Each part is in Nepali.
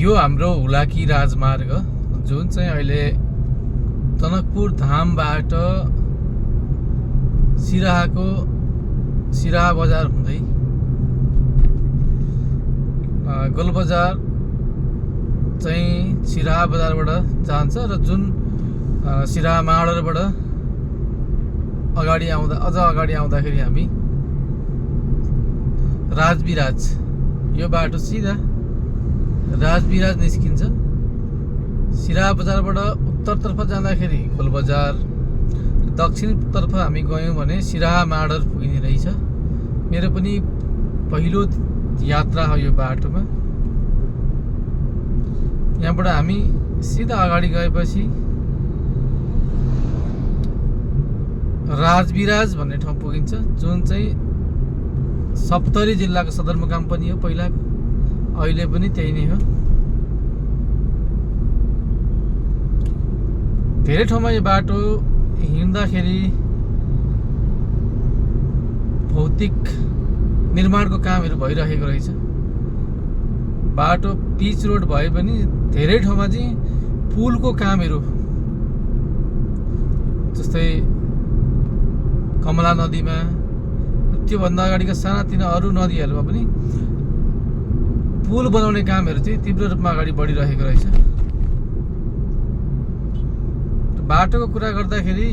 यो हाम्रो हुलाकी राजमार्ग जुन चाहिँ अहिले टनकपुर धामबाट सिराहा बजार हुँदै गोलबजार चाहिँ सिराहा बजारबाट जान्छ र जुन सिराहा माडरबाट अगाडि आउँदाखेरि हामी राजविराज यो बाटो सिधा राजविराज निस्किन्छ। सिराहा बजारबाट उत्तरतर्फ जाँदाखेरि गोलबजार, दक्षिणतर्फ हामी गयौँ भने सिराहा माडर पुगिने रहेछ। मेरो पनि पहिलो यात्रा हो यो बाटोमा। यहाँबाट हामी सिधा अगाडि गएपछि राजविराज भन्ने ठाउँ पुगिन्छ, जुन चाहिँ सप्तरी जिल्लाको सदरमुकाम पनि हो पहिलाको, अहिले पनि त्यही नै हो। धेरै ठाउँमा यो बाटो हिँड्दाखेरि भौतिक निर्माणको कामहरू भइरहेको रहेछ। बाटो पिच रोड भए पनि धेरै ठाउँमा चाहिँ पुलको कामहरू, जस्तै कमला नदीमा, त्योभन्दा अगाडिका सानातिना अरू नदीहरूमा पनि पुल बनाउने कामहरू चाहिँ तीव्र रूपमा अगाडि बढिरहेको रहेछ। बाटोको कुरा गर्दाखेरि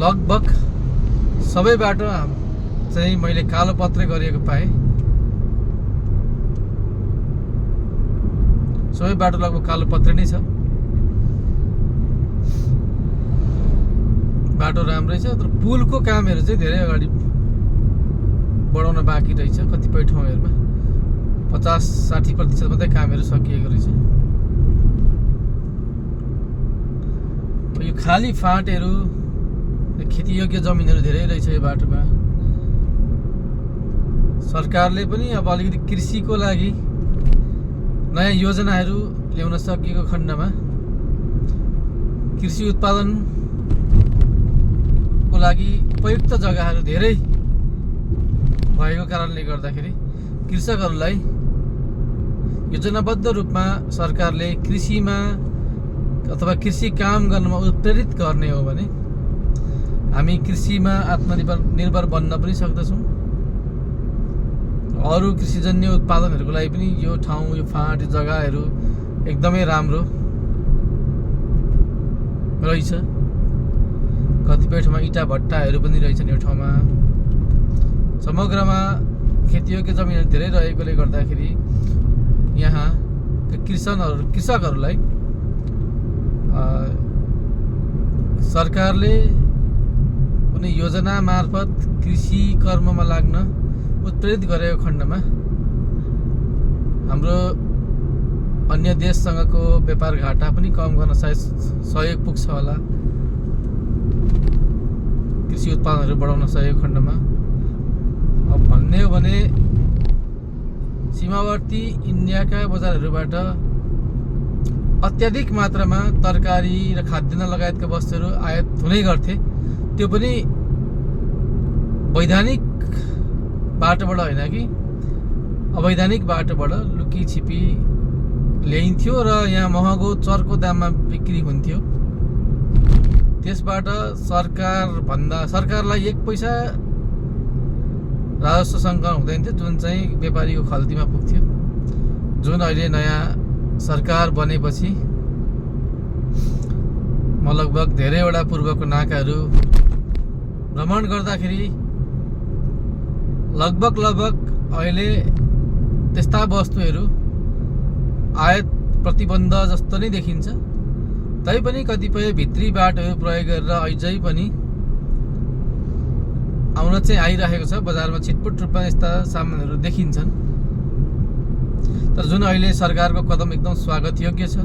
लगभग सबै बाटो चाहिँ मैले कालोपत्रै गरिएको पाएँ। सबै बाटो लगभग कालोपत्रै नै छ। बाटो राम्रै छ, तर पुलको कामहरू चाहिँ धेरै अगाडि बढाउन बाँकी रहेछ। कतिपय ठाउँहरूमा 50-60% मात्रै कामहरू सकिएको रहेछ। यो खाली फाँटहरू, खेतीयोग्य जमिनहरू धेरै रहेछ यो बाटोमा। सरकारले पनि अब अलिकति कृषिको लागि नयाँ योजनाहरू ल्याउन सकिएको खण्डमा कृषि उत्पादनको लागि उपयुक्त जग्गाहरू धेरै भएको कारणले गर्दाखेरि कृषकहरूलाई योजनाबद्ध रूपमा सरकारले कृषिमा अथवा कृषि काम गर्नमा उत्प्रेरित गर्ने हो भने हामी कृषिमा आत्मनिर्भर बन्न पनि सक्दछौँ। अरू कृषिजन्य उत्पादनहरूको लागि पनि यो ठाउँ, यो फाँट, जग्गाहरू एकदमै राम्रो रहेछ। कतिपय ठाउँमा इँटा भट्टाहरू पनि रहेछन् यो ठाउँमा। समग्रमा खेतीयोग्य जमिनहरू धेरै रहेकोले गर्दाखेरि यहाँ कृषकहरूलाई सरकारले कुनै योजना मार्फत कृषि कर्ममा लाग्न उत्प्रेरित गरेको खण्डमा हाम्रो अन्य देशसँगको व्यापार घाटा पनि कम गर्न सायद सहयोग पुग्छ होला। कृषि उत्पादनहरू बढाउन सकेको खण्डमा अब भन्ने हो भने सीमावर्ती इन्डियाका बजारहरूबाट अत्याधिक मात्रामा तरकारी र खाद्यान्न लगायतका वस्तुहरू आयात हुने गर्थे। त्यो पनि वैधानिक बाटोबाट होइन कि अवैधानिक बाटोबाट लुकी छिपी ल्याइन्थ्यो र यहाँ महँगो चर्को दाममा बिक्री हुन्थ्यो। त्यसबाट सरकारलाई 1 पैसा राजस्व सङ्कलन हुँदैन थियो, जुन चाहिँ व्यापारीको खल्तीमा पुग्थ्यो। जुन अहिले नयाँ सरकार बनेपछि म लगभग धेरैवटा पूर्वको नाकाहरू भ्रमण गर्दाखेरि लगभग अहिले त्यस्ता वस्तुहरू आयात प्रतिबन्ध जस्तो नै देखिन्छ। तैपनि कतिपय भित्री बाटोहरू प्रयोग गरेर अझै पनि आउन चाहिँ आइरहेको छ। बजारमा छिटपुट रूपमा यस्ता सामानहरू देखिन्छन्। तर जुन अहिले सरकारको कदम एकदम स्वागत योग्य छ।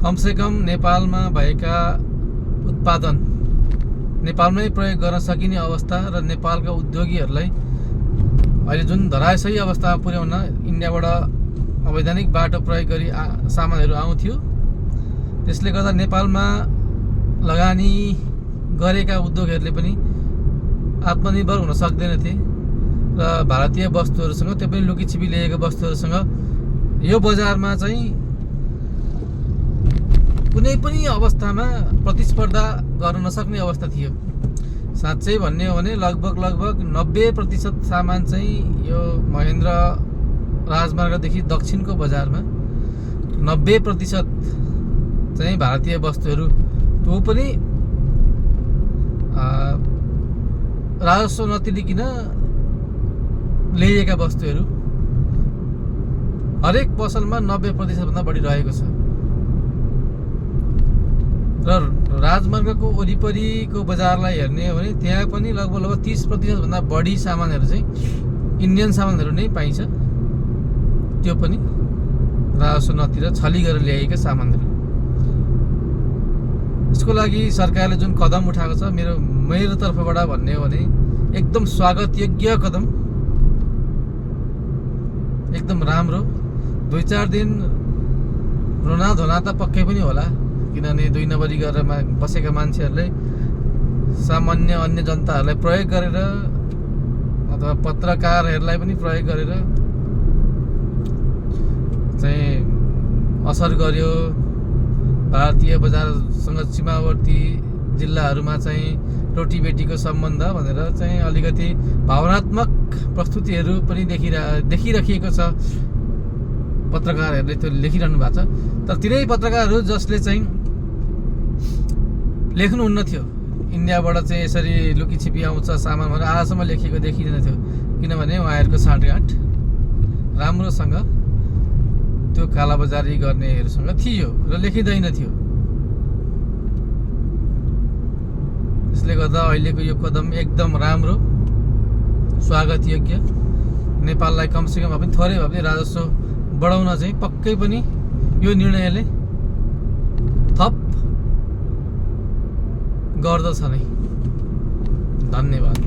कमसेकम नेपालमा भएका उत्पादन नेपालमै प्रयोग गर्न सकिने अवस्था र नेपालका उद्योगीहरूलाई अहिले जुन धराशायी अवस्थामा पुर्याउन इन्डियाबाट अवैधानिक बाटो प्रयोग गरी सामानहरू आउँथ्यो, त्यसले गर्दा नेपालमा लगानी गरेका उद्योगहरूले पनि आत्मनिर्भर हुन सक्दैनथे। र भारतीय वस्तुहरूसँग, त्यो पनि लुकीछिपी ल्याएको वस्तुहरूसँग यो बजारमा चाहिँ कुनै पनि अवस्थामा प्रतिस्पर्धा गर्न नसक्ने अवस्था थियो। साँच्चै भन्ने हो भने लगभग 90% सामान चाहिँ यो महेन्द्र राजमार्गदेखि दक्षिणको बजारमा 90% चाहिँ भारतीय वस्तुहरू, त्यो पनि राजस्व नतिरिकन ल्याइएका वस्तुहरू हरेक पसलमा 90% भन्दा बढी रहेको छ। र राजमार्गको वरिपरिको बजारलाई हेर्ने हो भने त्यहाँ पनि लगभग 30% भन्दा बढी सामानहरू चाहिँ इन्डियन सामानहरू नै पाइन्छ। त्यो पनि राजस्व नतिर छली गरेर ल्याएका सामानहरू। यसको लागि सरकारले जुन कदम उठाएको छ, मेरो तर्फबाट भन्ने हो भने एकदम स्वागत योग्य कदम, एकदम राम्रो। 2-4 दिन रोना धोना त पक्कै पनि होला, किनभने 2 नम्बरी गरेर बसेका मान्छेहरूले सामान्य अन्य जनताहरूलाई प्रयोग गरेर अथवा पत्रकारहरूलाई पनि प्रयोग गरेर चाहिँ असर गर्यो। भारतीय बजारसँग सीमावर्ती जिल्लाहरूमा चाहिँ रोटीबेटीको सम्बन्ध भनेर चाहिँ अलिकति भावनात्मक प्रस्तुतिहरू पनि देखिराखिएको छ। पत्रकारहरूले त्यो लेखिरहनु भएको छ। तर तिनै पत्रकारहरू जसले चाहिँ लेख्नुहुन्न थियो इन्डियाबाट चाहिँ यसरी लुकीछिपी आउँछ सामान भनेर आजसम्म लेखिएको देखिँदैन थियो, किनभने उहाँहरूको साँठगाँठ राम्रोसँग त्यो कालाबजारी गर्नेहरूसँग थियो र लेखिँदैन थियो। यसले गर्दा अहिलेको यो कदम एकदम राम्रो, स्वागत योग्य। नेपाललाई कमसेकम पनि थोरै भए पनि राजस्व बढाउन चाहिँ पक्कै पनि यो निर्णयले थप गर्दछ नै। धन्यवाद।